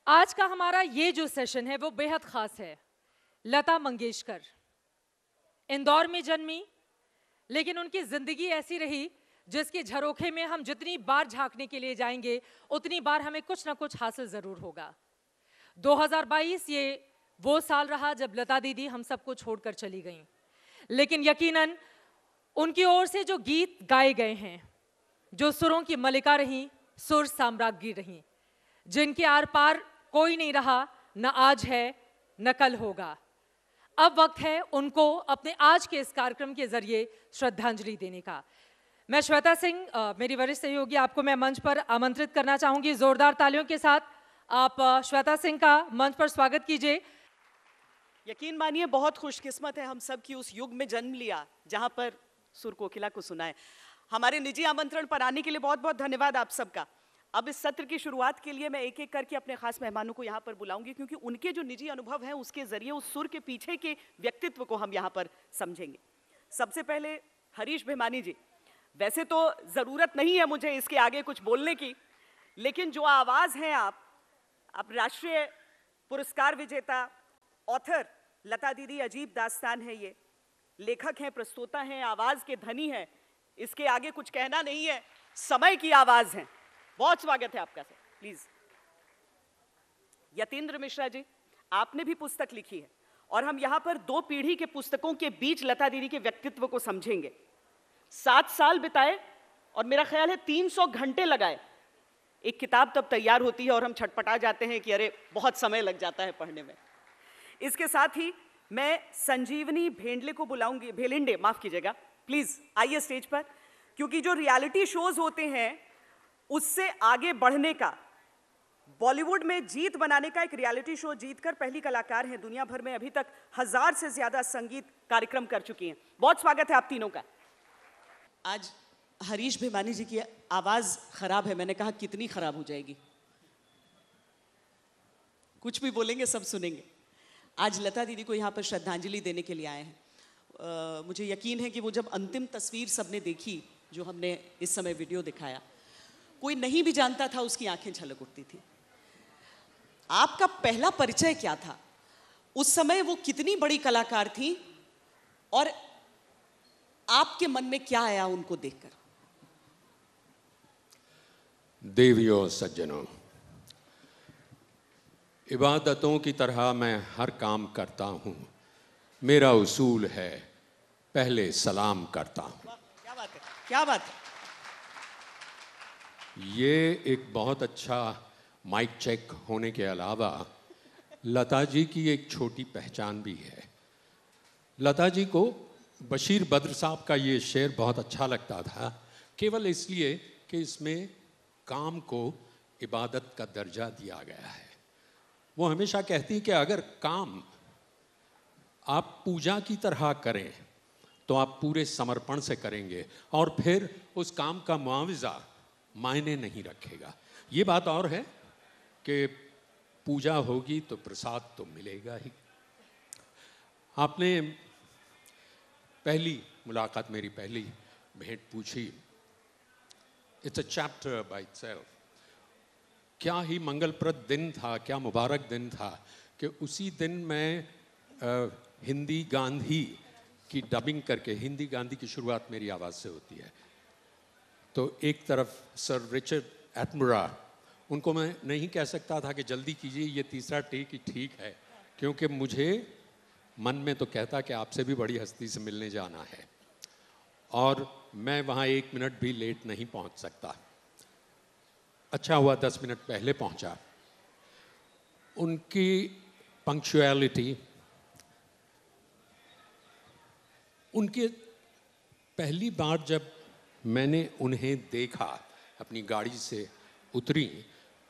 आज का हमारा ये जो सेशन है वो बेहद खास है। लता मंगेशकर इंदौर में जन्मी, लेकिन उनकी जिंदगी ऐसी रही जिसके झरोखे में हम जितनी बार झांकने के लिए जाएंगे उतनी बार हमें कुछ ना कुछ हासिल जरूर होगा। 2022 ये वो साल रहा जब लता दीदी हम सबको छोड़कर चली गईं, लेकिन यकीनन उनकी ओर से जो गीत गाए गए हैं, जो सुरों की मलिका रहीं, सुर साम्राज्ञी रहीं, जिनके आर पार कोई नहीं रहा, न आज है न कल होगा। अब वक्त है उनको अपने आज के इस कार्यक्रम के जरिए श्रद्धांजलि देने का। मैं श्वेता सिंह, मेरी वरिष्ठ सहयोगी, आपको मैं मंच पर आमंत्रित करना चाहूंगी। जोरदार तालियों के साथ आप श्वेता सिंह का मंच पर स्वागत कीजिए। यकीन मानिए बहुत खुशकिस्मत है हम सब की उस युग में जन्म लिया जहां पर सुर कोकिला को सुना है। हमारे निजी आमंत्रण पर आने के लिए बहुत बहुत धन्यवाद आप सबका। अब इस सत्र की शुरुआत के लिए मैं एक एक करके अपने खास मेहमानों को यहाँ पर बुलाऊंगी, क्योंकि उनके जो निजी अनुभव हैं उसके जरिए उस सुर के पीछे के व्यक्तित्व को हम यहाँ पर समझेंगे। सबसे पहले हरीश भिमानी जी। वैसे तो ज़रूरत नहीं है मुझे इसके आगे कुछ बोलने की, लेकिन जो आवाज़ हैं आप राष्ट्रीय पुरस्कार विजेता ऑथर लता दीदी, अजीब दास्तान है ये, लेखक हैं, प्रस्तोता हैं, आवाज़ के धनी हैं, इसके आगे कुछ कहना नहीं है, समय की आवाज़ है। बहुत स्वागत है आपका सर, प्लीज। यतीन्द्र मिश्रा जी, आपने भी पुस्तक लिखी है और हम यहां पर दो पीढ़ी के पुस्तकों के बीच लता दीदी के व्यक्तित्व को समझेंगे। 7 साल बिताए और मेरा ख्याल है 300 घंटे लगाए। एक किताब तब तैयार होती है और हम छटपटा जाते हैं कि अरे बहुत समय लग जाता है पढ़ने में। इसके साथ ही मैं संजीवनी भेंडले को बुलाऊंगी, भेलिंडे माफ कीजिएगा, प्लीज आइए स्टेज पर। क्योंकि जो रियलिटी शोज होते हैं उससे आगे बढ़ने का, बॉलीवुड में जीत बनाने का एक रियलिटी शो जीतकर पहली कलाकार हैं दुनिया भर में, अभी तक 1000 से ज्यादा संगीत कार्यक्रम कर चुकी हैं। बहुत स्वागत है आप तीनों का। आज हरीश भिमानी जी की आवाज खराब है, मैंने कहा कितनी खराब हो जाएगी, कुछ भी बोलेंगे सब सुनेंगे। आज लता दीदी को यहाँ पर श्रद्धांजलि देने के लिए आए हैं। मुझे यकीन है कि वो जब अंतिम तस्वीर सबने देखी, जो हमने इस समय वीडियो दिखाया, कोई नहीं भी जानता था उसकी आंखें छलक उठती थी। आपका पहला परिचय क्या था? उस समय वो कितनी बड़ी कलाकार थी और आपके मन में क्या आया उनको देखकर? देवियों सज्जनों, इबादतों की तरह मैं हर काम करता हूँ। मेरा उसूल है पहले सलाम करता हूँ। क्या बात है, क्या बात है। ये एक बहुत अच्छा माइक चेक होने के अलावा लता जी की एक छोटी पहचान भी है। लता जी को बशीर बद्र साहब का ये शेर बहुत अच्छा लगता था, केवल इसलिए कि इसमें काम को इबादत का दर्जा दिया गया है। वो हमेशा कहती कि अगर काम आप पूजा की तरह करें तो आप पूरे समर्पण से करेंगे और फिर उस काम का मुआवजा मायने नहीं रखेगा। ये बात और है कि पूजा होगी तो प्रसाद तो मिलेगा ही। आपने पहली मुलाकात, मेरी पहली भेंट पूछी, it's a chapter by itself. क्या ही मंगलप्रद दिन था, क्या मुबारक दिन था कि उसी दिन मैं हिंदी गांधी की डबिंग करके, हिंदी गांधी की शुरुआत मेरी आवाज़ से होती है, तो एक तरफ सर रिचर्ड एटनबरा, उनको मैं नहीं कह सकता था कि जल्दी कीजिए, ये तीसरा टेक ही ठीक है, क्योंकि मुझे मन में तो कहता कि आपसे भी बड़ी हस्ती से मिलने जाना है और मैं वहाँ 1 मिनट भी लेट नहीं पहुँच सकता। अच्छा हुआ 10 मिनट पहले पहुँचा। उनकी पंक्चुअलिटी, उनके पहली बार जब मैंने उन्हें देखा, अपनी गाड़ी से उतरी।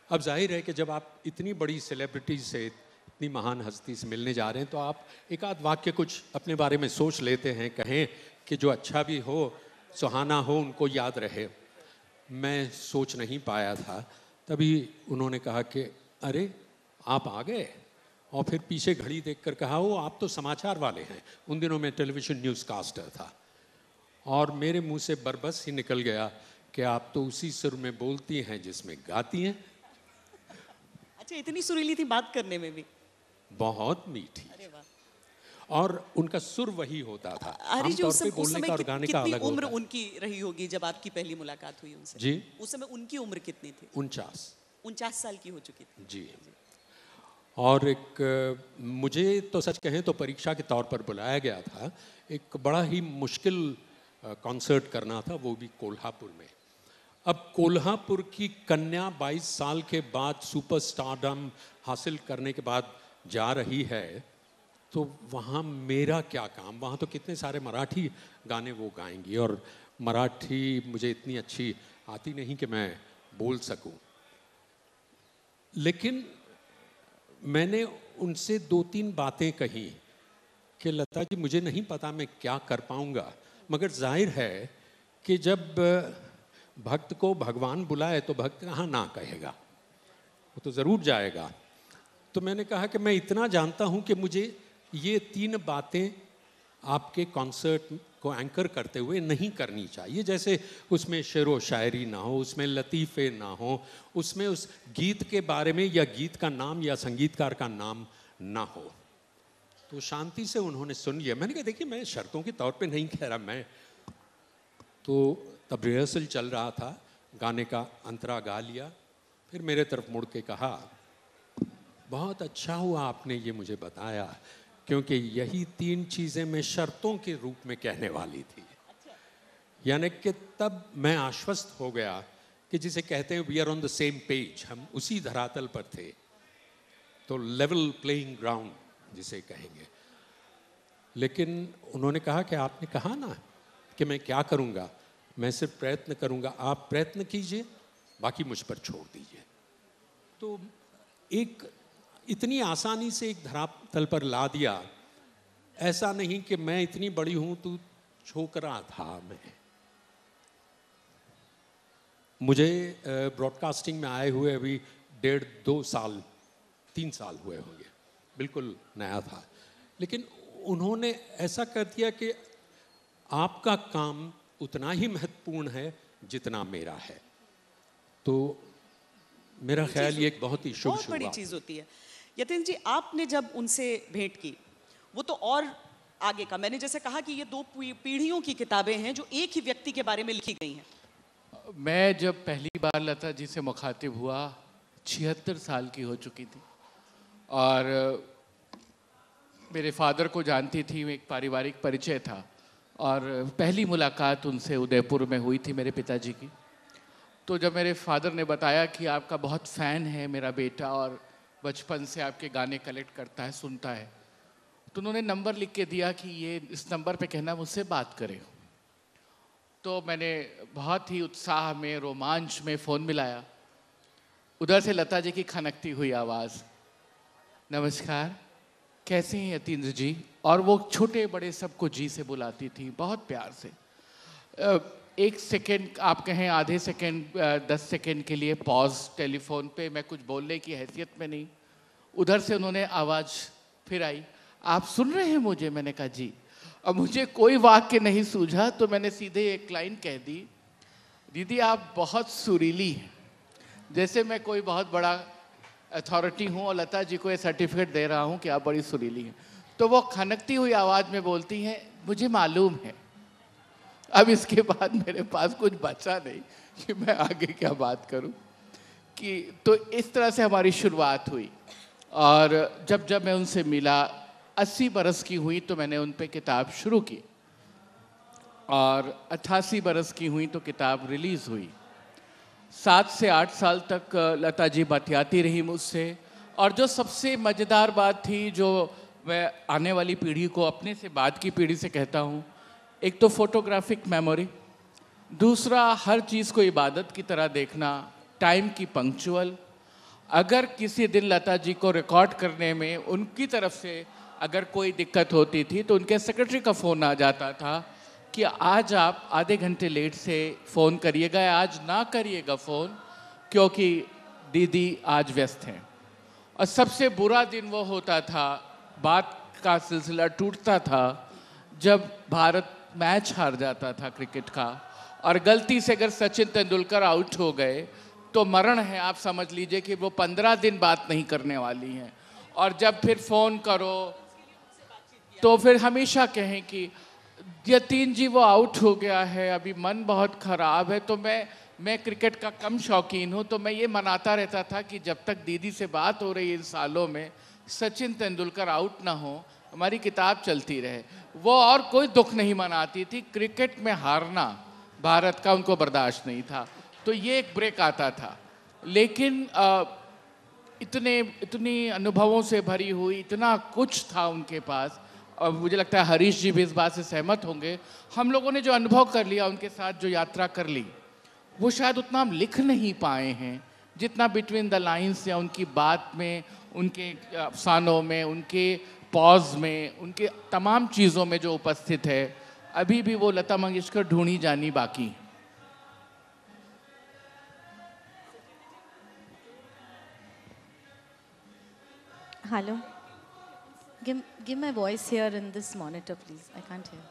अब जाहिर है कि जब आप इतनी बड़ी सेलिब्रिटी से, इतनी महान हस्ती से मिलने जा रहे हैं तो आप एक आध वाक्य कुछ अपने बारे में सोच लेते हैं, कहें कि जो अच्छा भी हो, सुहाना हो, उनको याद रहे। मैं सोच नहीं पाया था। तभी उन्होंने कहा कि अरे आप आ गए, और फिर पीछे घड़ी देखकर कहा, वो आप तो समाचार वाले हैं। उन दिनों मैं टेलीविज़न न्यूज़ कास्टर था और मेरे मुंह से बरबस ही निकल गया कि आप तो उसी सुर में बोलती हैं जिसमें गाती हैं। अच्छा, इतनी सुरीली थी बात करने में भी? बहुत मीठी। अरे वाह। और उनका सुर वही होता था। हरी जी, आमतौर उस पे समय बोलने का और गाने का कितनी अलग उम्र होता है। उनकी रही होगी जब आपकी पहली मुलाकात हुई उनसे? जी। उस समय उनकी उम्र कितनी थी? 49 साल की हो चुकी थी। जी। और मुझे तो सच कहें तो परीक्षा के तौर पर बुलाया गया था। एक बड़ा ही मुश्किल कॉन्सर्ट करना था, वो भी कोल्हापुर में। अब कोल्हापुर की कन्या 22 साल के बाद सुपरस्टारडम हासिल करने के बाद जा रही है, तो वहाँ मेरा क्या काम? वहाँ तो कितने सारे मराठी गाने वो गाएंगी, और मराठी मुझे इतनी अच्छी आती नहीं कि मैं बोल सकूं। लेकिन मैंने उनसे 2-3 बातें कही कि लता जी, मुझे नहीं पता मैं क्या कर पाऊंगा, मगर जाहिर है कि जब भक्त को भगवान बुलाए तो भक्त कहाँ ना कहेगा, वो तो ज़रूर जाएगा। तो मैंने कहा कि मैं इतना जानता हूँ कि मुझे ये 3 बातें आपके कॉन्सर्ट को एंकर करते हुए नहीं करनी चाहिए। जैसे उसमें शेर व शायरी ना हो, उसमें लतीफ़े ना हो, उसमें उस गीत के बारे में या गीत का नाम या संगीतकार का नाम ना हो। तो शांति से उन्होंने सुन लिया। मैंने कहा देखिए, मैं शर्तों के तौर पे नहीं कह रहा मैं। तो तब रिहर्सल चल रहा था, गाने का अंतरा गा लिया, फिर मेरे तरफ मुड़ के कहा, बहुत अच्छा हुआ आपने ये मुझे बताया, क्योंकि यही 3 चीज़ें मैं शर्तों के रूप में कहने वाली थी। यानी कि तब मैं आश्वस्त हो गया कि जिसे कहते हैं we are on the same page, हम उसी धरातल पर थे। तो लेवल प्लेइंग ग्राउंड जिसे कहेंगे। लेकिन उन्होंने कहा कि आपने कहा ना कि मैं क्या करूँगा, मैं सिर्फ प्रयत्न करूँगा, आप प्रयत्न कीजिए, बाकी मुझ पर छोड़ दीजिए। तो एक इतनी आसानी से एक धरातल पर ला दिया। ऐसा नहीं कि मैं इतनी बड़ी हूं, तू छोकरा था। मुझे ब्रॉडकास्टिंग में आए हुए अभी 1.5-2 साल 3 साल हुए होंगे, बिल्कुल नया था। लेकिन उन्होंने ऐसा कर दिया कि आपका काम उतना ही महत्वपूर्ण है जितना मेरा है। तो मेरा ख्याल ये एक बहुत ही शुभ बहुत बड़ी शुरुआत चीज होती है। यतीन जी, आपने जब उनसे भेंट की, वो तो और आगे का, मैंने जैसे कहा कि ये 2 पीढ़ियों की किताबें हैं जो एक ही व्यक्ति के बारे में लिखी गई हैं। मैं जब पहली बार लता जी से मुखातिब हुआ, 76 साल की हो चुकी थी, और मेरे फादर को जानती थी, एक पारिवारिक परिचय था, और पहली मुलाकात उनसे उदयपुर में हुई थी मेरे पिताजी की। तो जब मेरे फादर ने बताया कि आपका बहुत फ़ैन है मेरा बेटा, और बचपन से आपके गाने कलेक्ट करता है, सुनता है, तो उन्होंने नंबर लिख के दिया कि ये इस नंबर पे कहना मुझसे बात करे। तो मैंने बहुत ही उत्साह में, रोमांच में फ़ोन मिलाया। उधर से लता जी की खनकती हुई आवाज़, नमस्कार, कैसे हैं यतीन्द्र जी? और वो छोटे बड़े सबको जी से बुलाती थी, बहुत प्यार से। 1 सेकेंड, आप कहें आधे सेकेंड, 10 सेकेंड के लिए पॉज टेलीफोन पे, मैं कुछ बोलने की हैसियत में नहीं। उधर से उन्होंने आवाज़ फिर आई, आप सुन रहे हैं मुझे? मैंने कहा जी। अब मुझे कोई वाक्य नहीं सूझा, तो मैंने सीधे एक लाइन कह दी, दीदी आप बहुत सुरीली हैं। जैसे मैं कोई बहुत बड़ा अथॉरिटी हूँ और लता जी को ये सर्टिफिकेट दे रहा हूँ कि आप बड़ी सुरीली हैं। तो वो खनकती हुई आवाज़ में बोलती हैं, मुझे मालूम है। अब इसके बाद मेरे पास कुछ बचा नहीं कि मैं आगे क्या बात करूं। कि तो इस तरह से हमारी शुरुआत हुई। और जब जब मैं उनसे मिला, 80 बरस की हुई तो मैंने उन पे किताब शुरू की, और 88 बरस की हुई तो किताब रिलीज़ हुई। 7 से 8 साल तक लता जी बतियाती रही मुझसे। और जो सबसे मज़ेदार बात थी, जो मैं आने वाली पीढ़ी को, अपने से बाद की पीढ़ी से कहता हूँ, एक तो फोटोग्राफिक मेमोरी, दूसरा हर चीज़ को इबादत की तरह देखना, टाइम की पंक्चुअल। अगर किसी दिन लता जी को रिकॉर्ड करने में उनकी तरफ से अगर कोई दिक्कत होती थी, तो उनके सेक्रेटरी का फ़ोन आ जाता था कि आज आप आधे घंटे लेट से फ़ोन करिएगा, आज ना करिएगा फ़ोन क्योंकि दीदी आज व्यस्त हैं। और सबसे बुरा दिन वो होता था, बात का सिलसिला टूटता था, जब भारत मैच हार जाता था क्रिकेट का, और गलती से अगर सचिन तेंदुलकर आउट हो गए तो मरण है। आप समझ लीजिए कि वो 15 दिन बात नहीं करने वाली हैं, और जब फिर फ़ोन करो तो फिर हमेशा कहें कि यतीन जी वो आउट हो गया है, अभी मन बहुत ख़राब है। तो मैं क्रिकेट का कम शौकीन हूँ, तो मैं ये मनाता रहता था कि जब तक दीदी से बात हो रही है इन सालों में, सचिन तेंदुलकर आउट ना हो, हमारी किताब चलती रहे। वो और कोई दुख नहीं मनाती थी, क्रिकेट में हारना भारत का उनको बर्दाश्त नहीं था। तो ये एक ब्रेक आता था। लेकिन इतनी अनुभवों से भरी हुई, इतना कुछ था उनके पास, और मुझे लगता है हरीश जी भी इस बात से सहमत होंगे, हम लोगों ने जो अनुभव कर लिया उनके साथ, जो यात्रा कर ली, वो शायद उतना हम लिख नहीं पाए हैं जितना बिटवीन द लाइंस या उनकी बात में, उनके अफसानों में, उनके पॉज में, उनके तमाम चीज़ों में जो उपस्थित है। अभी भी वो लता मंगेशकर ढूंढी जानी बाकी। Hello. Give my voice here in this monitor, please. I can't hear.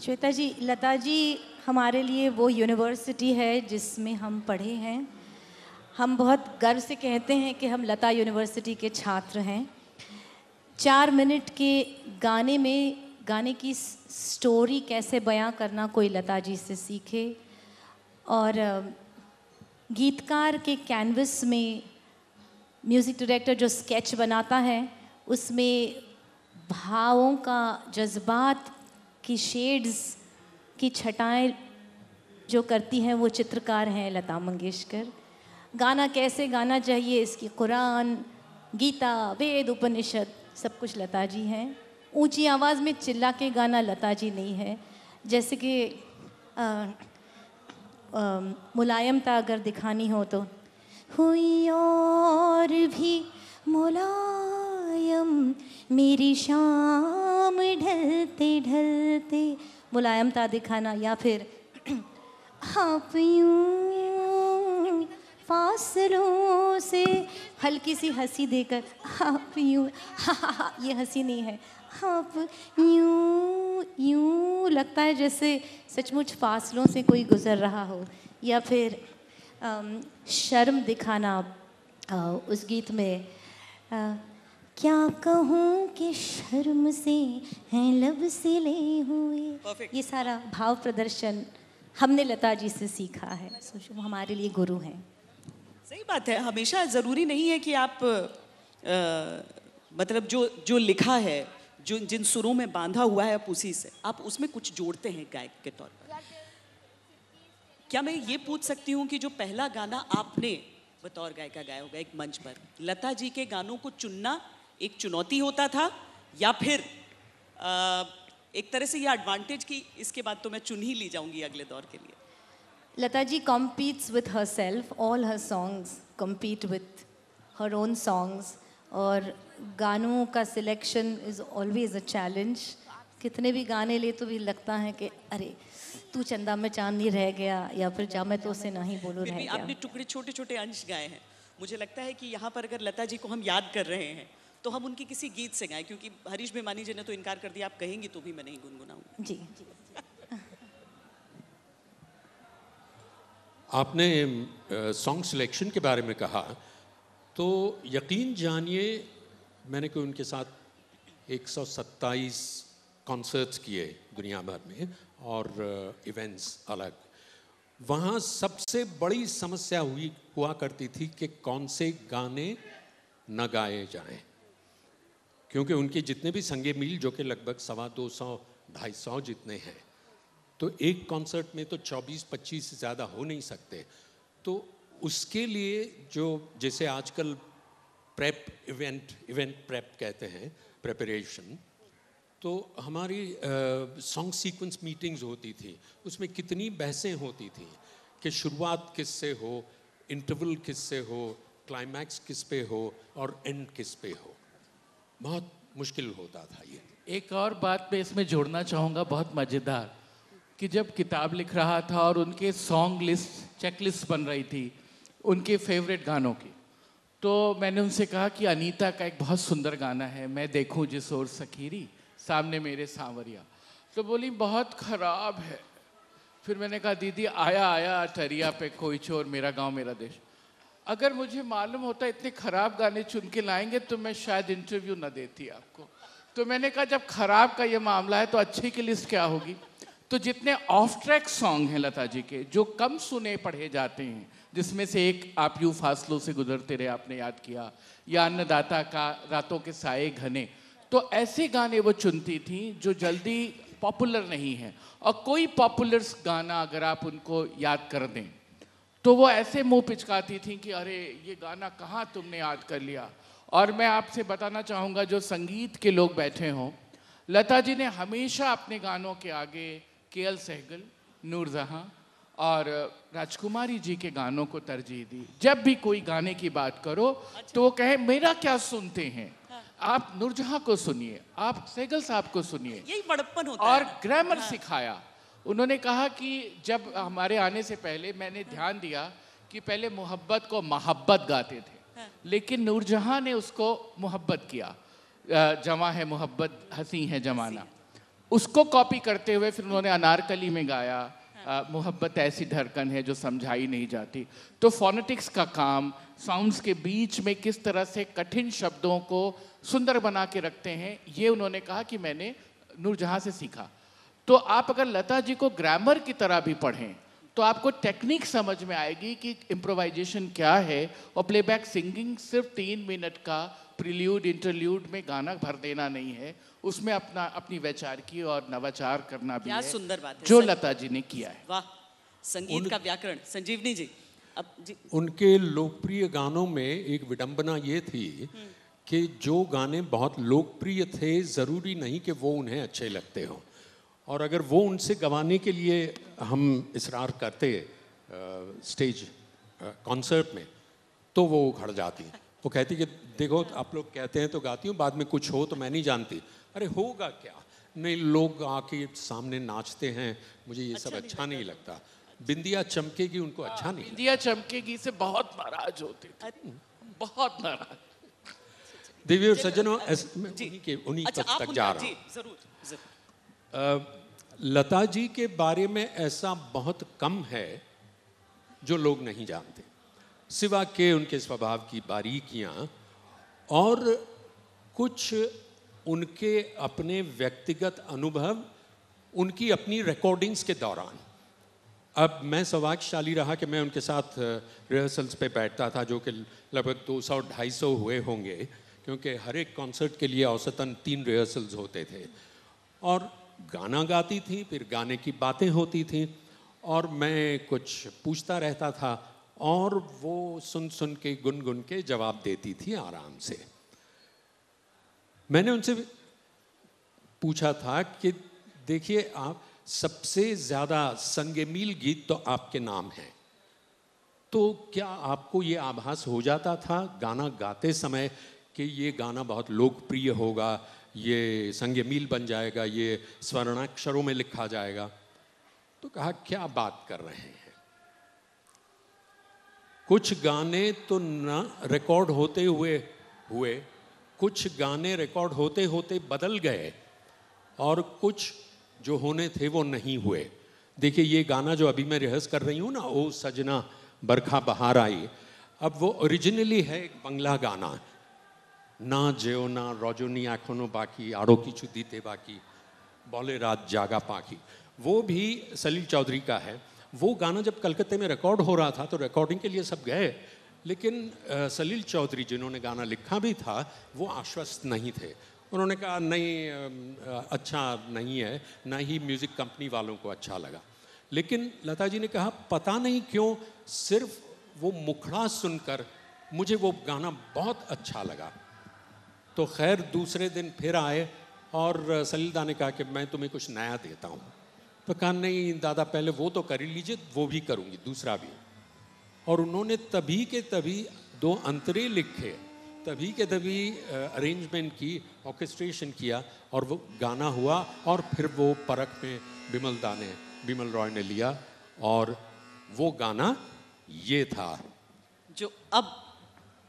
Shweta जी, लता जी हमारे लिए वो यूनिवर्सिटी है जिसमें हम पढ़े हैं। हम बहुत गर्व से कहते हैं कि हम लता यूनिवर्सिटी के छात्र हैं। 4 मिनट के गाने में गाने की स्टोरी कैसे बयां करना कोई लता जी से सीखे, और गीतकार के कैनवस में म्यूज़िक डायरेक्टर जो स्केच बनाता है उसमें भावों का, जज्बात की शेड्स की छटाएं जो करती हैं वो चित्रकार हैं लता मंगेशकर। गाना कैसे गाना चाहिए, इसकी कुरान, गीता, वेद, उपनिषद सब कुछ लता जी हैं। ऊंची आवाज़ में चिल्ला के गाना लता जी नहीं है। जैसे कि मुलायमता अगर दिखानी हो तो, हुई और भी मुलायम मेरी शाम ढलते ढलते, मुलायमता दिखाना। या फिर आप यूं फासलों से हल्की सी हंसी देकर, आप यूं, ये हंसी नहीं है, आप यूं यूं लगता है जैसे सचमुच फासलों से कोई गुजर रहा हो। या फिर शर्म दिखाना उस गीत में, क्या कहूँ कि शर्म से हैं लब सिले हुए। ये सारा भाव प्रदर्शन हमने लता जी से सीखा है। वो हमारे लिए गुरु हैं। सही बात है। हमेशा ज़रूरी नहीं है कि आप मतलब जो लिखा है, जो जिन सुरों में बांधा हुआ है आप उसी से, आप उसमें कुछ जोड़ते हैं गायक के तौर पर। क्या मैं ये पूछ सकती हूँ कि जो पहला गाना आपने बतौर गायिका गाया होगा एक मंच पर, लता जी के गानों को चुनना एक चुनौती होता था, या फिर एक तरह से ये एडवांटेज की इसके बाद तो मैं चुन ही ली जाऊंगी अगले दौर के लिए? Lata ji competes with herself, all her songs compete with her own songs, और गानों का selection is always a challenge. कितने भी गाने ले तो भी लगता है कि अरे तू चंदा में चांदनी रह गया, या फिर जा मैं तो उसे नहीं बोलूँ रह गया। आपने टुकड़े छोटे छोटे अंश गाए हैं। मुझे लगता है कि यहाँ पर अगर लता जी को हम याद कर रहे हैं तो हम उनकी किसी गीत से गाएं, क्योंकि हरीश भिमानी जी ने तो इनकार कर दिया, आप कहेंगी तो भी मैं नहीं गुनगुनाऊंगी। जी। आपने सॉन्ग सिलेक्शन के बारे में कहा, तो यकीन जानिए मैंने कोई उनके साथ 127 कॉन्सर्ट्स किए दुनिया भर में, और इवेंट्स अलग। वहाँ सबसे बड़ी समस्या हुआ करती थी कि कौन से गाने न गाए जाएं, क्योंकि उनके जितने भी संगे मील जो कि लगभग 250-250 जितने हैं, तो एक कॉन्सर्ट में तो 24-25 से ज़्यादा हो नहीं सकते। तो उसके लिए जो जैसे आजकल इवेंट प्रेप कहते हैं, प्रेपरेशन, तो हमारी सॉन्ग सीक्वेंस मीटिंग्स होती थी। उसमें कितनी बहसें होती थी कि शुरुआत किससे हो, इंटरवल किससे हो, क्लाइमैक्स किस पे हो और एंड किस पे हो। बहुत मुश्किल होता था ये। एक और बात मैं इसमें जोड़ना चाहूँगा, बहुत मज़ेदार, कि जब किताब लिख रहा था और उनके सॉन्ग लिस्ट, चेकलिस्ट बन रही थी उनके फेवरेट गानों की, तो मैंने उनसे कहा कि अनीता का एक बहुत सुंदर गाना है, मैं देखूं जिस ओर सखीरी सामने मेरे सांवरिया। तो बोली बहुत खराब है। फिर मैंने कहा दीदी आया आया ठरिया पे कोई चोर, मेरा गांव मेरा देश। अगर मुझे मालूम होता इतने खराब गाने चुन के लाएंगे तो मैं शायद इंटरव्यू न देती आपको। तो मैंने कहा जब खराब का ये मामला है तो अच्छे की लिस्ट क्या होगी। तो जितने ऑफ ट्रैक सॉन्ग हैं लता जी के जो कम सुने पढ़े जाते हैं, जिसमें से एक आप यूं फासलों से गुजरते रहे आपने याद किया, या अन्नदाता का रातों के साए घने, तो ऐसे गाने वो चुनती थी जो जल्दी पॉपुलर नहीं है। और कोई पॉपुलर गाना अगर आप उनको याद कर दें तो वो ऐसे मुंह पिचकाती थी कि अरे ये गाना कहाँ तुमने याद कर लिया। और मैं आपसे बताना चाहूँगा जो संगीत के लोग बैठे हों, लता जी ने हमेशा अपने गानों के आगे के.एल. सहगल, नूरजहां और राजकुमारी जी के गानों को तरजीह दी। जब भी कोई गाने की बात करो तो वो कहे मेरा क्या सुनते हैं, आप नूरजहां को सुनिए, आप सहगल साहब को सुनिए। यही बड़प्पन होता और है। ग्रामर सिखाया। उन्होंने कहा कि जब हमारे आने से पहले मैंने ध्यान दिया कि पहले मोहब्बत को मोहब्बत गाते थे, लेकिन नूरजहां ने उसको मोहब्बत किया। जमा है मोहब्बत हंसी है जमाना, उसको कॉपी करते हुए फिर उन्होंने अनारकली में गाया मोहब्बत ऐसी धड़कन है जो समझाई नहीं जाती। तो फोनेटिक्स का काम, साउंड्स के बीच में किस तरह से कठिन शब्दों को सुंदर बना के रखते हैं, ये उन्होंने कहा कि मैंने नूरजहां से सीखा। तो आप अगर लता जी को ग्रामर की तरह भी पढ़ें तो आपको टेक्निक समझ में आएगी कि इम्प्रोवाइजेशन क्या है। और प्लेबैक सिंगिंग सिर्फ 3 मिनट का प्रील्यूड इंटरल्यूड में गाना भर देना नहीं है, उसमें अपनी वैचारिकी और नवाचार करना भी क्या है, सुंदर बात है जो लता जी ने किया है। वाह, संगीत का व्याकरण। संजीवनी जी, अब जी। उनके लोकप्रिय गानों में एक विडंबना ये थी कि जो गाने बहुत लोकप्रिय थे ज़रूरी नहीं कि वो उन्हें अच्छे लगते हों, और अगर वो उनसे गवाने के लिए हम इसरार करते स्टेज कॉन्सर्ट में तो वो उखड़ जाती। वो कहती कि देखो आप लोग कहते हैं तो गाती हूँ, बाद में कुछ हो तो मैं नहीं जानती। अरे होगा क्या, नहीं लोग आके सामने नाचते हैं, मुझे ये सब अच्छा नहीं लगता। बिंदिया चमकेगी उनको अच्छा नहीं लगता। बिंदिया चमकेगी से बहुत नाराज होते थे, बहुत नाराज। देवी और सज्जनों, उन्हीं तक जा रहा हूँ। जरूर। लता जी के बारे में ऐसा बहुत कम है जो लोग नहीं जानते, सिवा के उनके स्वभाव की बारीकियां और कुछ उनके अपने व्यक्तिगत अनुभव, उनकी अपनी रिकॉर्डिंग्स के दौरान। अब मैं सौभाग्यशाली रहा कि मैं उनके साथ रिहर्सल्स पे बैठता था, जो कि लगभग 200-250 हुए होंगे, क्योंकि हर एक कॉन्सर्ट के लिए औसतन 3 रिहर्सल्स होते थे। और गाना गाती थी, फिर गाने की बातें होती थी और मैं कुछ पूछता रहता था और वो सुन सुन के गुनगुन के जवाब देती थी आराम से। मैंने उनसे पूछा था कि देखिए आप सबसे ज़्यादा संगमील गीत तो आपके नाम है, तो क्या आपको ये आभास हो जाता था गाना गाते समय कि ये गाना बहुत लोकप्रिय होगा, ये संगमील बन जाएगा, ये स्वर्णाक्षरों में लिखा जाएगा? तो कहा क्या बात कर रहे हैं, कुछ गाने तो ना रिकॉर्ड होते हुए कुछ गाने रिकॉर्ड होते होते बदल गए और कुछ जो होने थे वो नहीं हुए। देखिए ये गाना जो अभी मैं रिहर्स कर रही हूँ ना, ओ सजना बरखा बहार आई, अब वो ओरिजिनली है एक बंगला गाना, ना जेओ ना रजनी एखोनो बाकी आड़ो किछु दीते बाकी बोले रात जागा पाखी, वो भी सलील चौधरी का है। वो गाना जब कलकत्ते में रिकॉर्ड हो रहा था तो रिकॉर्डिंग के लिए सब गए, लेकिन सलील चौधरी जिन्होंने गाना लिखा भी था वो आश्वस्त नहीं थे। उन्होंने कहा नहीं अच्छा नहीं है, ना ही म्यूज़िक कंपनी वालों को अच्छा लगा। लेकिन लता जी ने कहा पता नहीं क्यों सिर्फ वो मुखड़ा सुनकर मुझे वो गाना बहुत अच्छा लगा। तो खैर दूसरे दिन फिर आए और सलीलदा ने कहा कि मैं तुम्हें कुछ नया देता हूँ। तो कहा नहीं दादा पहले वो तो कर ही लीजिए, वो भी करूँगी दूसरा भी। और उन्होंने तभी के तभी 2 अंतरे लिखे, तभी के तभी अरेंजमेंट की, ऑर्केस्ट्रेशन किया और वो गाना हुआ। और फिर वो परख में बिमल रॉय ने लिया और वो गाना ये था जो अब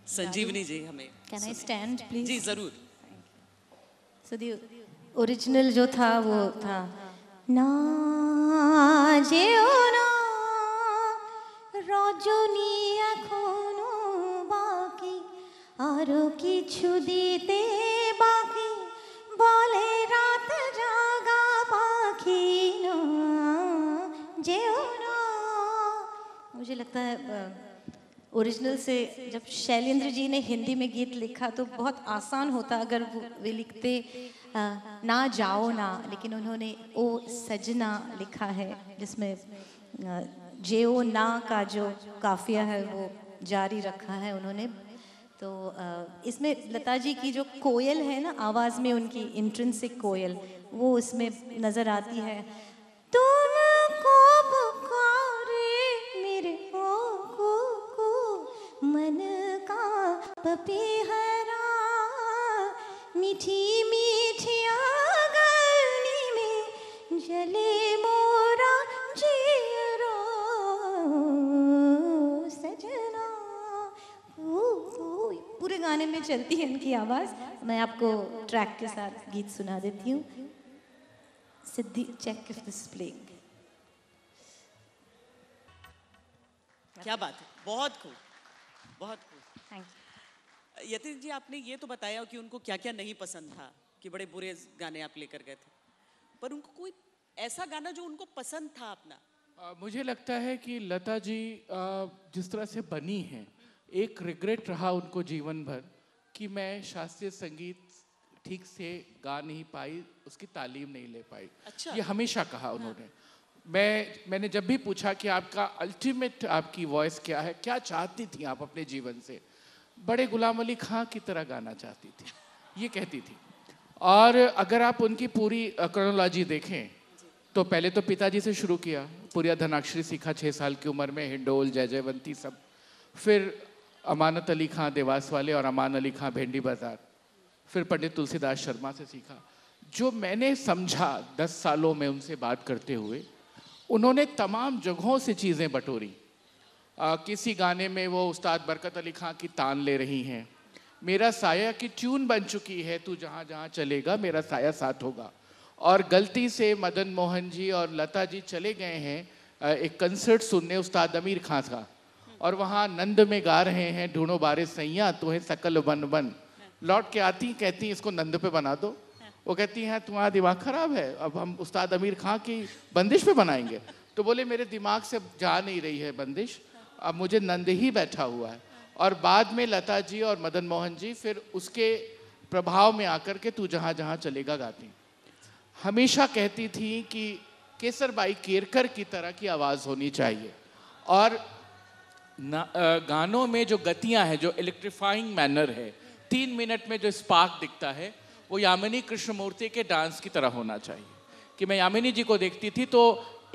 संजीवनी जी हमें। Can I stand please? जी जरूर। सो द ओरिजिनल जो था वो था না যেও না রজনী এখনো বাকি আরো কিছু দিতে বাকি বলে রাত জাগা পাখি না যেও ना। मुझे लगता है ओरिजिनल से जब शैलेंद्र जी ने हिंदी में गीत लिखा तो बहुत आसान होता अगर वे लिखते ना जाओ ना, लेकिन उन्होंने ओ सजना लिखा है जिसमें जेओ ना का जो काफिया है वो जारी रखा है उन्होंने। तो इसमें लता जी की जो कोयल है ना आवाज़ में उनकी इंट्रिंसिक कोयल वो इसमें नज़र आती है। तुमको पुकारे मेरे को मन का पपीहरा मीठी मीठी आंगनी में जले मोरा जीरो सजना। पूरे गाने में चलती है इनकी आवाज़। मैं आपको ट्रैक के साथ गीत सुना देती हूँ। सिद्धि चेक इफ दिस प्लेइंग। क्या बात है, बहुत खूब, बहुत खूब। Thank you. यतीन जी, आपने ये तो बताया कि उनको क्या क्या नहीं पसंद था, कि बड़े बुरे गाने आप लेकर गए थे, पर उनको कोई ऐसा गाना जो उनको पसंद था अपना? मुझे लगता है कि लता जी जिस तरह से बनी हैं, एक रिग्रेट रहा उनको जीवन भर कि मैं शास्त्रीय संगीत ठीक से गा नहीं पाई, उसकी तालीम नहीं ले पाई। अच्छा। ये हमेशा कहा उन्होंने। मैंने जब भी पूछा कि आपका अल्टीमेट आपकी वॉइस क्या है, क्या चाहती थी आप अपने जीवन से, बड़े गुलाम अली खां की तरह गाना चाहती थी, ये कहती थी। और अगर आप उनकी पूरी क्रोनोलॉजी देखें तो पहले तो पिताजी से शुरू किया, पूरी धनाक्षरी सीखा 6 साल की उम्र में, हिंडोल जय जयवंती सब। फिर अमानत अली खां देवास वाले और अमान अली खां भेंडी बाजार, फिर पंडित तुलसीदास शर्मा से सीखा। जो मैंने समझा 10 सालों में उनसे बात करते हुए, उन्होंने तमाम जगहों से चीज़ें बटोरी। किसी गाने में वो उस्ताद बरकत अली खां की तान ले रही हैं, मेरा साया की ट्यून बन चुकी है, तू जहाँ जहाँ चलेगा मेरा साया साथ होगा। और गलती से मदन मोहन जी और लता जी चले गए हैं एक कंसर्ट सुनने उस्ताद अमीर खां का, और वहाँ नंद में गा रहे हैं ढूंढो बारे सैया तुम्हें सकल बन बन। लौट के आती कहती इसको नंद पे बना दो। वो कहती हैं तुम्हारा दिमाग खराब है, अब हम उस्ताद अमीर खां की बंदिश पे बनाएंगे। तो बोले मेरे दिमाग से जा नहीं रही है बंदिश, अब मुझे नंद ही बैठा हुआ है। और बाद में लता जी और मदन मोहन जी फिर उसके प्रभाव में आकर के तू जहाँ जहाँ चलेगा गाती। हमेशा कहती थी कि केसरबाई केरकर की तरह की आवाज़ होनी चाहिए। और गानों में जो गतियाँ हैं, जो इलेक्ट्रीफाइंग मैनर है, 3 मिनट में जो स्पार्क दिखता है, वो यामिनी कृष्णमूर्ति के डांस की तरह होना चाहिए। कि मैं यामिनी जी को देखती थी तो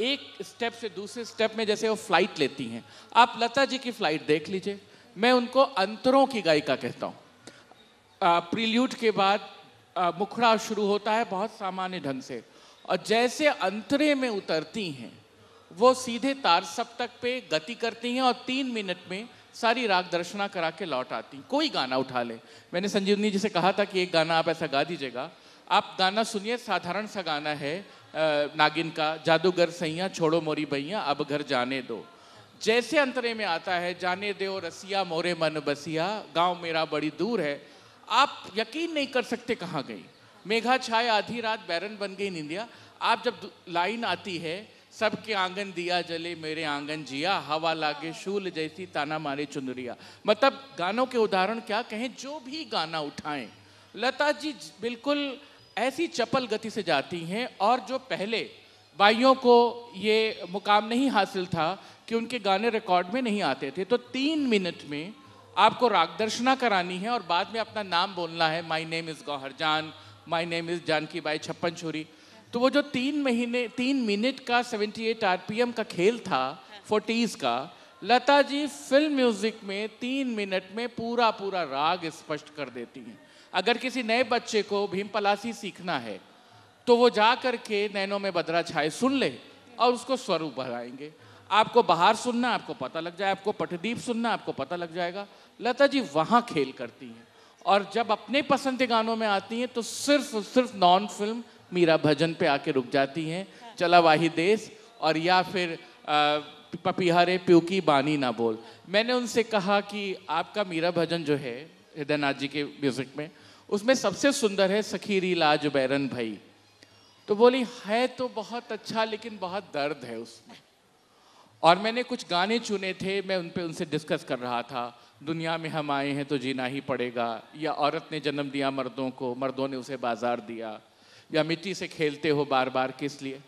एक स्टेप से दूसरे स्टेप में जैसे वो फ्लाइट लेती हैं, आप लता जी की फ्लाइट देख लीजिए। मैं उनको अंतरों की गायिका कहता हूँ। प्रील्यूड के बाद मुखड़ा शुरू होता है बहुत सामान्य ढंग से, और जैसे अंतरे में उतरती हैं वो सीधे तार सप्तक पे गति करती हैं और 3 मिनट में सारी राग दर्शना करा के लौट आती। कोई गाना उठा ले, मैंने संजीवनी जी से कहा था कि एक गाना आप ऐसा गा दीजिएगा। आप गाना सुनिए, साधारण सा गाना है नागिन का, जादूगर सैया छोड़ो मोरी भैया अब घर जाने दो। जैसे अंतरे में आता है जाने दो रसिया मोरे मन बसिया, गांव मेरा बड़ी दूर है, आप यकीन नहीं कर सकते कहाँ गई। मेघा छाए आधी रात बैरन बन गई निंदिया। आप जब लाइन आती है सबके आंगन दिया जले मेरे आंगन जिया, हवा लागे शूल जैसी ताना मारे चुनरिया। मतलब गानों के उदाहरण क्या कहें, जो भी गाना उठाएं लता जी बिल्कुल ऐसी चपल गति से जाती हैं। और जो पहले बाइयों को ये मुकाम नहीं हासिल था कि उनके गाने रिकॉर्ड में नहीं आते थे, तो 3 मिनट में आपको राग दर्शना करानी है और बाद में अपना नाम बोलना है, my name is Gauhar Jaan, my name is Janki Bai छप्पन छोरी। तो वो जो 3 मिनट का 78 RPM का खेल था 40s का, लता जी फिल्म म्यूजिक में 3 मिनट में पूरा पूरा राग स्पष्ट कर देती हैं। अगर किसी नए बच्चे को भीम पलासी सीखना है तो वो जा कर के नैनों में बदरा छाए सुन ले और उसको स्वरूप बढ़ाएंगे। आपको बाहर सुनना आपको पता लग जाए, आपको पटदीप सुनना आपको पता लग जाएगा। लता जी वहाँ खेल करती हैं। और जब अपने पसंद के गानों में आती हैं तो सिर्फ नॉन फिल्म मीरा भजन पे आके रुक जाती हैं, चला वाही देश, और या फिर पपीहा रे प्यू की बानी ना बोल। मैंने उनसे कहा कि आपका मीरा भजन जो है हृदयनाथ जी के म्यूजिक में, उसमें सबसे सुंदर है सखीरी लाज बैरन भई। तो बोली है तो बहुत अच्छा, लेकिन बहुत दर्द है उसमें। और मैंने कुछ गाने चुने थे, मैं उनसे डिस्कस कर रहा था। दुनिया में हम आए हैं तो जीना ही पड़ेगा, या औरत ने जन्म दिया मर्दों को, मर्दों ने उसे बाजार दिया, या मिट्टी से खेलते हो बार बार किस लिए।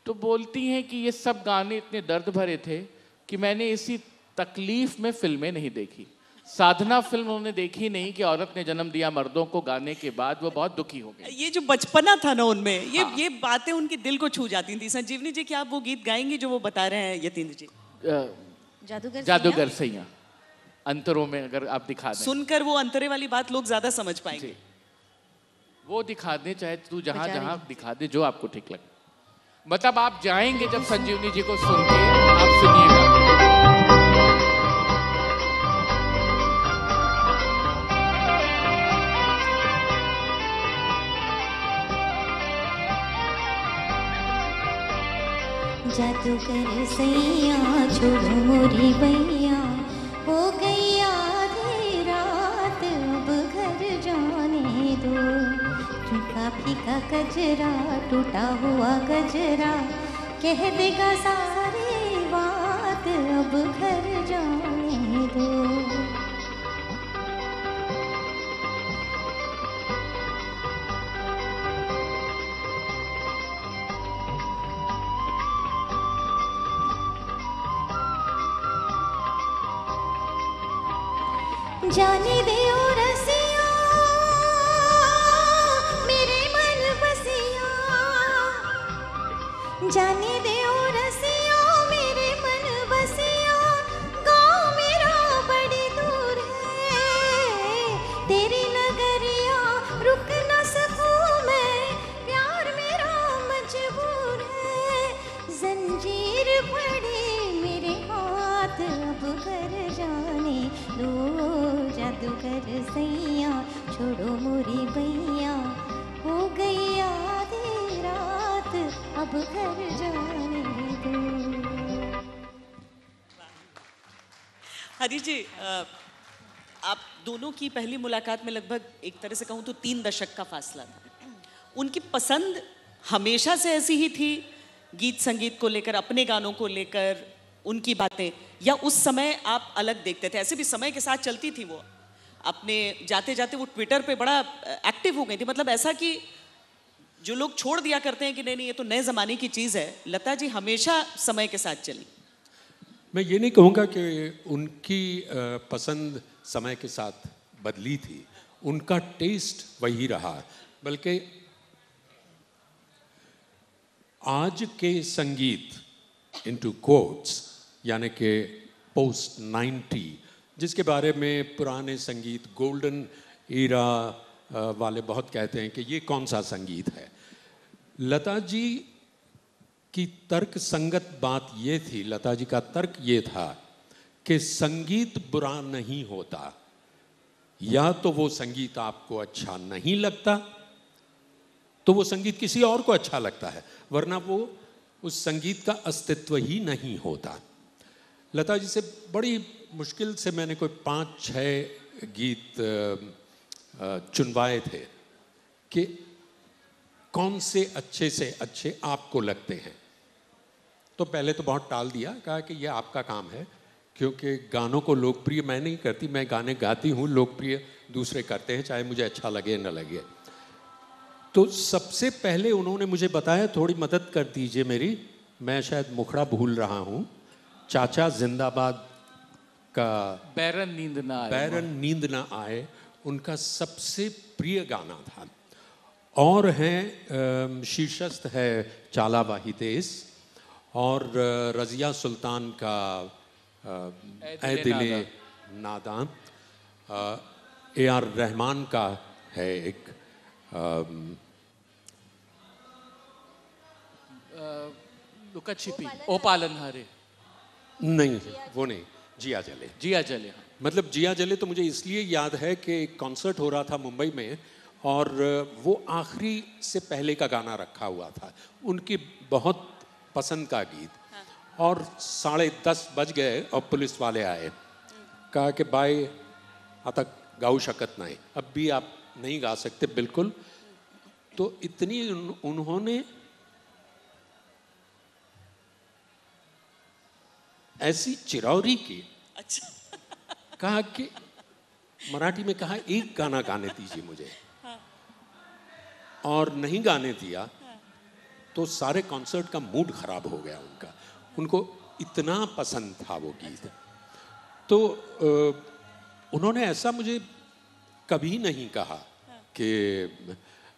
तो बोलती हैं कि ये सब गाने इतने दर्द भरे थे कि मैंने इसी तकलीफ में फिल्में नहीं देखी। साधना फिल्म उन्होंने देखी नहीं कि औरत ने जन्म दिया मर्दों को गाने के बाद वो बहुत दुखी हो गई। ये जो बचपना था ना उनमें, ये हाँ। बातें उनके दिल को छू जाती थी। संजीवनी जी, क्या आप वो गीत गाएंगी जो वो बता रहे हैं यतीन्द्र जी? जादूगर सैया अंतरों में अगर आप दिखा दें, सुनकर वो अंतरे वाली बात लोग ज्यादा समझ पाएंगे। वो दिखा दे, चाहे तू जहां जहां दिखा दे, जो आपको ठीक लगे। मतलब आप जाएंगे जब संजीवनी जी को सुन के, आप सुनिएगा। जादूगर सैया छोड़ो मोरी बैया, हो गई आधी रात अब घर जाने दो। फीका फीका कजरा टूटा हुआ गजरा कह देगा सारी बात, अब घर जाने दो। जाने दे ओ रसिया मेरे मन बसिया, जाने दे ओ रसिया मेरे मन बसिया। गाँव मेरा बड़ी दूर है, तेरी नगरिया रुक न सकूं मैं, प्यार मेरा मजबूर है। जंजीर पड़ी मेरे हाथ, अब घर जाने दो। जादूगर सैया छोड़ो मोरी बैया, हो गई आधी रात अब घर जाने दो। हरी जी, आप दोनों की पहली मुलाकात में लगभग एक तरह से कहूँ तो 3 दशक का फासला था। उनकी पसंद हमेशा से ऐसी ही थी, गीत संगीत को लेकर, अपने गानों को लेकर उनकी बातें, या उस समय आप अलग देखते थे? ऐसे भी समय के साथ चलती थी वो, अपने जाते जाते वो ट्विटर पे बड़ा एक्टिव हो गई थी। मतलब ऐसा कि जो लोग छोड़ दिया करते हैं कि नहीं नहीं ये तो नए ज़माने की चीज़ है, लता जी हमेशा समय के साथ चली। मैं ये नहीं कहूँगा कि उनकी पसंद समय के साथ बदली थी, उनका टेस्ट वही रहा, बल्कि आज के संगीत इनटू कोट्स यानी कि पोस्ट 90, जिसके बारे में पुराने संगीत गोल्डन ईरा वाले बहुत कहते हैं कि ये कौन सा संगीत है। लता जी की तर्क संगत बात ये थी, लता जी का तर्क ये था कि संगीत बुरा नहीं होता, या तो वो संगीत आपको अच्छा नहीं लगता तो वो संगीत किसी और को अच्छा लगता है, वरना वो उस संगीत का अस्तित्व ही नहीं होता। लता जी से बड़ी मुश्किल से मैंने कोई 5-6 गीत चुनवाए थे कि कौन से अच्छे से अच्छे आपको लगते हैं। तो पहले तो बहुत टाल दिया, कहा कि ये आपका काम है, क्योंकि गानों को लोकप्रिय मैं नहीं करती, मैं गाने गाती हूँ, लोकप्रिय दूसरे करते हैं, चाहे मुझे अच्छा लगे न लगे। तो सबसे पहले उन्होंने मुझे बताया, थोड़ी मदद कर दीजिए मेरी, मैं शायद मुखड़ा भूल रहा हूँ, चाचा जिंदाबाद का बैरन नींद ना आए उनका सबसे प्रिय गाना था। और हैं शीर्षस्थ है चाला वाही देश, और रज़िया सुल्तान का ऐ दिले नादान, AR रहमान का है एक लुका छिपी, ओ पालनहारे, नहीं वो नहीं, जिया जले। जिया जले। मतलब जिया जले तो मुझे इसलिए याद है कि एक कॉन्सर्ट हो रहा था मुंबई में, और वो आखिरी से पहले का गाना रखा हुआ था, उनकी बहुत पसंद का गीत। और 10:30 बज गए और पुलिस वाले आए, कहा कि भाई आता गाऊ शकत नहीं, अब भी आप नहीं गा सकते बिल्कुल। तो इतनी उन्होंने ऐसी चिरौरी की, अच्छा। कहा कि मराठी में कहा एक गाना गाने दीजिए मुझे, और नहीं गाने दिया तो सारे कॉन्सर्ट का मूड खराब हो गया उनका, उनको इतना पसंद था वो गीत। तो उन्होंने ऐसा मुझे कभी नहीं कहा कि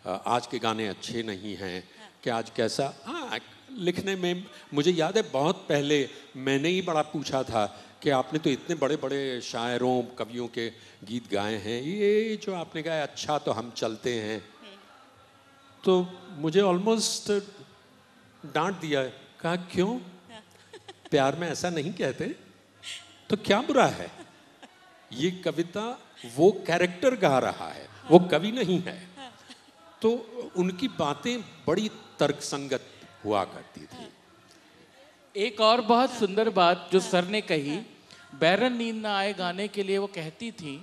आज के गाने अच्छे नहीं हैं, कि आज कैसा। हाँ, लिखने में मुझे याद है बहुत पहले मैंने ही बड़ा पूछा था कि आपने तो इतने बड़े बड़े शायरों कवियों के गीत गाए हैं, ये जो आपने गाया अच्छा तो हम चलते हैं। तो मुझे ऑलमोस्ट डांट दिया, कहा क्यों, प्यार में ऐसा नहीं कहते, तो क्या बुरा है, ये कविता वो कैरेक्टर गा रहा है, वो कवि नहीं है। तो उनकी बातें बड़ी तर्कसंगत हुआ करती थी। एक और बहुत सुंदर बात जो सर ने कही, बैरन नींद ना आए गाने के लिए वो कहती थी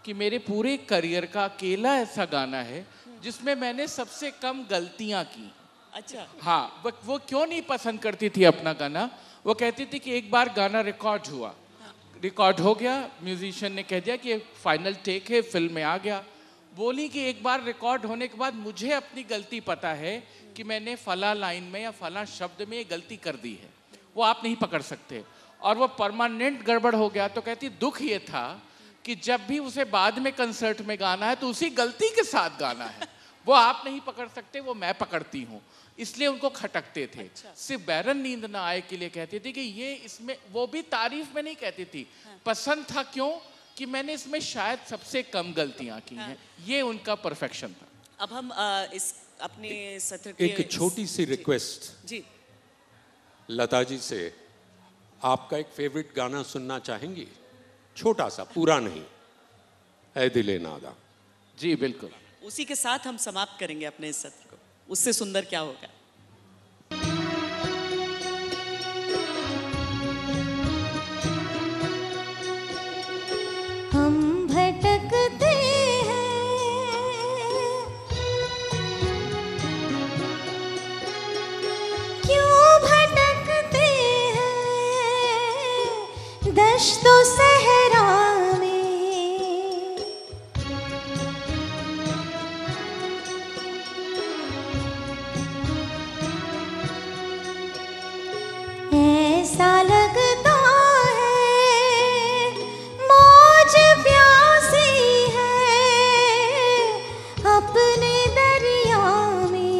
कि मेरे पूरे करियर का अकेला ऐसा गाना है जिसमें मैंने सबसे कम गलतियां की। अच्छा। हाँ, वो क्यों नहीं पसंद करती थी अपना गाना, वो कहती थी कि एक बार गाना रिकॉर्ड हुआ, रिकॉर्ड हो गया, म्यूजिशियन ने कह दिया कि फाइनल टेक है, फिल्म में आ गया। बोली कि एक बार रिकॉर्ड होने के बाद मुझे अपनी गलती पता है कि मैंने फला लाइन में या फला शब्द में ये गलती कर दी है, वो आप नहीं पकड़ सकते। और वो परमानेंट गड़बड़ हो गया। तो कहती दुख ये था कि जब भी उसे बाद में कंसर्ट में गाना है तो उसी गलती के साथ गाना है, वो आप नहीं पकड़ सकते, वो मैं पकड़ती हूँ, इसलिए उनको खटकते थे। अच्छा। सिर्फ बैरन नींद ना आए के लिए कहती थी कि ये इसमें, वो भी तारीफ में नहीं कहती थी, पसंद था क्यों कि मैंने इसमें शायद सबसे कम गलतियां की हैं, ये उनका परफेक्शन था। अब हम इस अपने सत्र के एक छोटी सी रिक्वेस्ट जी, लता जी से, आपका एक फेवरेट गाना सुनना चाहेंगी, छोटा सा, पूरा नहीं, ऐ दिले नादा। जी बिल्कुल। उसी के साथ हम समाप्त करेंगे अपने इस सत्र को, उससे सुंदर क्या होगा। हम भटकते हैं, क्यों भटकते हैं दश्तो सहरा में, ऐसा लगता है मौज प्यासी है अपने दरिया में,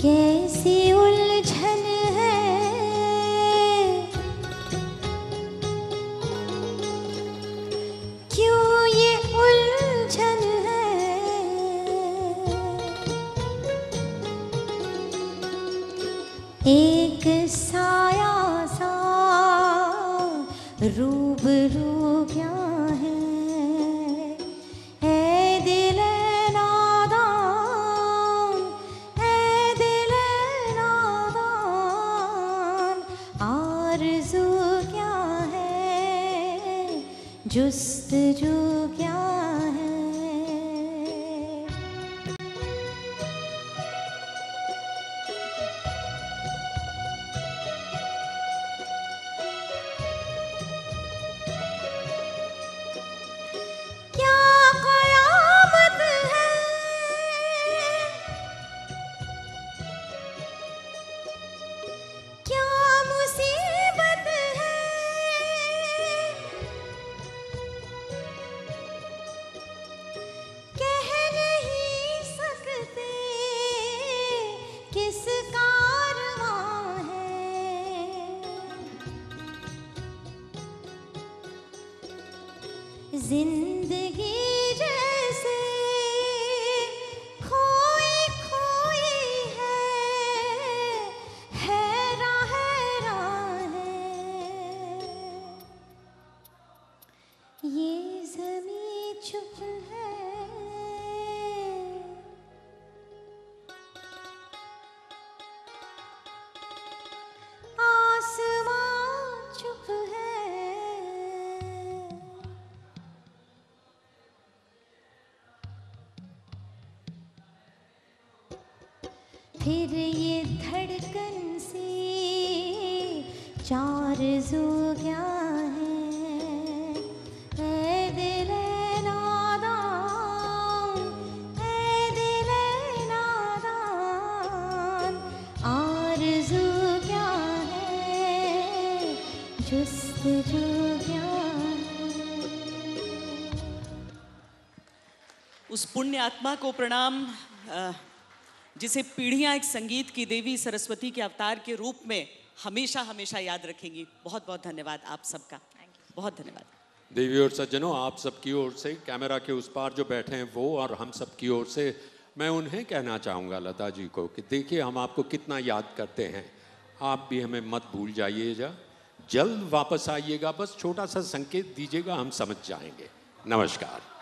कैसी उलझन है क्यों ये उलझन है, एक साया सा रूबरू क्या है, ऐ दिल नादान, ऐ दिल नादान, आरज़ू क्या है, जुस्तजू क्या है। क्या क़यामत है, क्या मुसीबत है, फिर ये धड़कन से चार जो क्या है, ऐ दिल नादान, ऐ दिल नादान, आरज़ू क्या है, जुस्तजू क्या है। उस पुण्य आत्मा को प्रणाम जिसे पीढ़ियां एक संगीत की देवी सरस्वती के अवतार के रूप में हमेशा हमेशा याद रखेंगी। बहुत बहुत धन्यवाद आप सबका, बहुत धन्यवाद। देवी और सज्जनों, आप सबकी ओर से, कैमरा के उस पार जो बैठे हैं वो और हम सबकी ओर से मैं उन्हें कहना चाहूँगा, लता जी को, कि देखिए हम आपको कितना याद करते हैं। आप भी हमें मत भूल जाइएगा, जल्द वापस आइएगा, बस छोटा सा संकेत दीजिएगा, हम समझ जाएंगे। नमस्कार।